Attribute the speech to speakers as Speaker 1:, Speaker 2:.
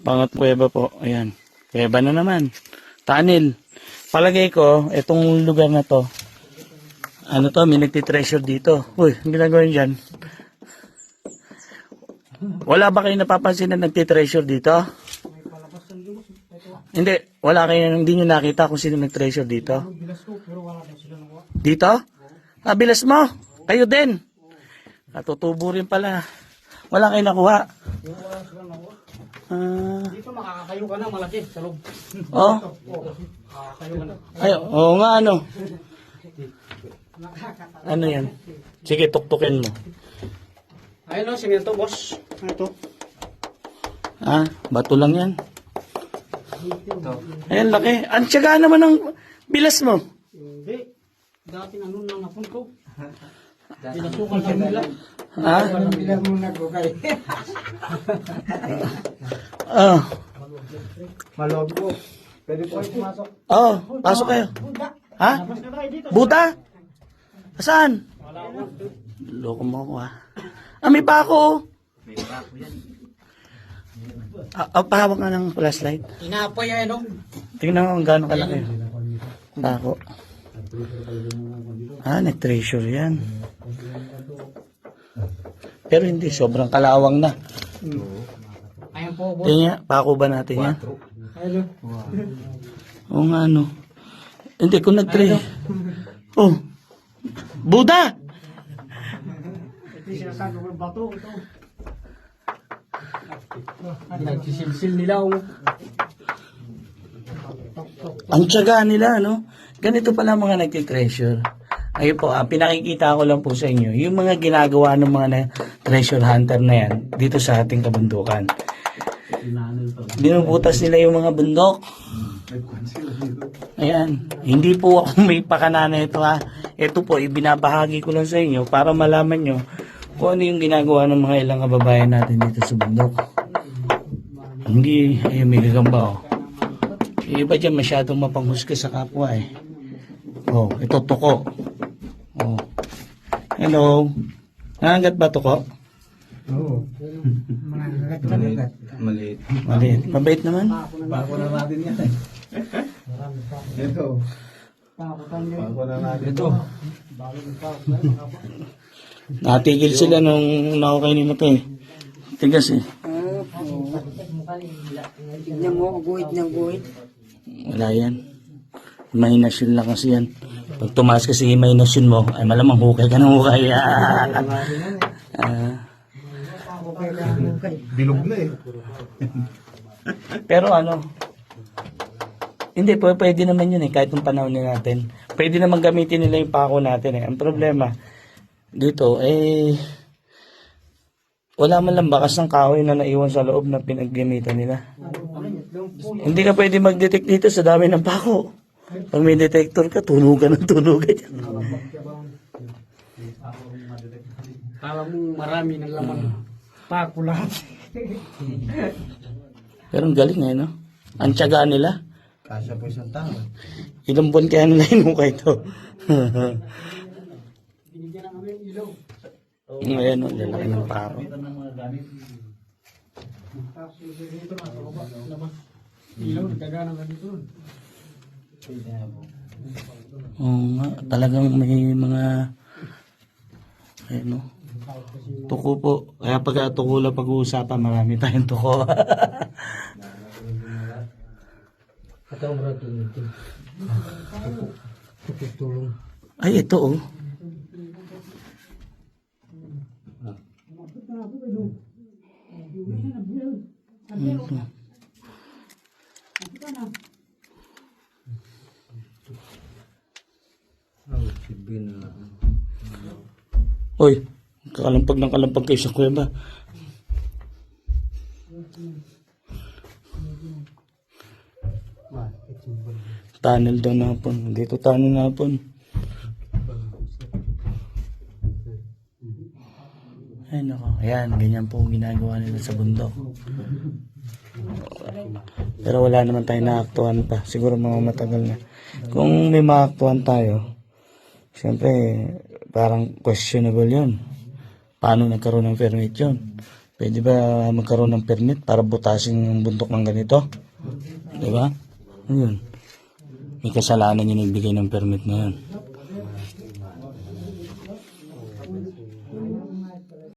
Speaker 1: Pangat kuweba po. Ayan. Kuweba na naman. Tunnel. Palagay ko, itong lugar na to, ano to, may nagtitreasure dito. Uy, ang ginagawa dyan. Wala ba kayo napapansin na nagtitreasure dito? Hindi. Wala kayo, hindi nyo nakita kung sino nagtreasure dito? Dito? Ah, bilas mo. Kayo din. Natutubo rin pala. Wala kayo nakuha.
Speaker 2: Dito makakakayo ka na malaki sa loob.
Speaker 1: Oh?
Speaker 2: Makakayo ka na.
Speaker 1: Ay, oo nga ano. Ano yan? Sige, tuktukin mo.
Speaker 2: Ayun o, simento boss. Ito.
Speaker 1: Ah, bato lang yan. Ayan, laki. Ang tiyaga naman ng bilas mo.
Speaker 2: Hindi. Dati ano lang napon ko. Pinasukan lang nila.
Speaker 1: Ha?
Speaker 2: Bilang muna ko kay.
Speaker 1: Ah.
Speaker 2: Maloob ko. Pwede po kayo pumasok.
Speaker 1: Oh, pasok kayo. Ha? Buta? Saan? Loko mo ako ha. Ah, may pako. May pako yan. Pahawak nga ng flashlight.
Speaker 2: Inapoy yan o.
Speaker 1: Tingnan mo kung gaano kalaki. Pako. Ah, nag-treasure yan. Pero hindi, sobrang kalawang na.
Speaker 2: Ayan po boss.
Speaker 1: Tingnan, pako ba natin yan?
Speaker 2: Ayun.
Speaker 1: Oo nga ano. Hindi, kung nag-treasure. Oh. Buda!
Speaker 2: Ito yung sinasabi ko ng bato. Ito. Nagsisilsil nila o.
Speaker 1: Ang tiyaga nila, no? Ganito pala mga nagtitreasure. Ayun po, pinakikita ko lang po sa inyo, yung mga ginagawa ng mga treasure hunter na yan, dito sa ating kabundukan. Binubutas nila yung mga bundok. Ayan, hindi po ako may pakanana ito ha. Ito po, ibinabahagi ko lang sa inyo para malaman nyo kung ano yung ginagawa ng mga ilang kababayan natin dito sa bundok. Hindi, ayun, may gagamba oh. Yung iba dyan masyadong mapanghusga sa kapwa eh. Oh, ito tuko. Oh. Hello. Nangagat ba tuko?
Speaker 2: Oo.
Speaker 3: Maliit.
Speaker 1: Maliit. Mabait naman.
Speaker 3: Bako na natin yan eh. Ito. Bako na natin ito.
Speaker 1: Natigil sila nung nakakainin na to eh. Tigas eh.
Speaker 4: Tignan mo, guhit ng guhit.
Speaker 1: Wala yan. Imahinasyon lang kasi yan. Pag tumaas kasi imahinasyon mo, ay malamang hukay ka ng hukay.
Speaker 3: Bilog na eh.
Speaker 1: Pero ano, hindi, pwede naman yun eh, kahit yung panahon natin. Pwede naman gamitin nila yung pako natin eh. Ang problema, dito, wala man lang bakas ng kahoy na naiwan sa loob na pinaggamitan nila. Hindi ka pwede mag-detect dito sa dami ng pako. Pag may detector ka, tunugan ng tunugan yan.
Speaker 2: Kala mo marami ng laman. Pako lahat.
Speaker 1: Pero ang galing eh, no? Ang tiyaga nila.
Speaker 3: Kasya po isang tao.
Speaker 1: Ilang buwan kaya nila inukay ito.
Speaker 2: Binigyan na kami ng ilaw.
Speaker 1: Ngayon, no, lalaki ng pako.
Speaker 2: Dito na, sa baba, labas. Ilaw, nagkagana ka dito.
Speaker 1: Oo nga, talagang may mga no? Tuko po. Kaya pag tuko lang pag-uusapan, marami tayong tuko.
Speaker 2: Katawang rato nito. Tulong.
Speaker 1: Ay, ito oh. Oy, kalampag ng kalampag kayo sa kuweba. Tunnel daw na po. Dito tunnel na po. Ay nako, ayan, ganyan po ginagawa nila sa bundok. Pero wala naman tayo naaktuhan pa. Siguro mga matagal na. Kung may maaktuhan tayo, siyempre, parang questionable yun. Paano nagkaroon ng permit yun? Pwede ba magkaroon ng permit para butasin yung bundok ng ganito? Di ba? Ayun. May kasalanan yung nagbigay ng permit na yun.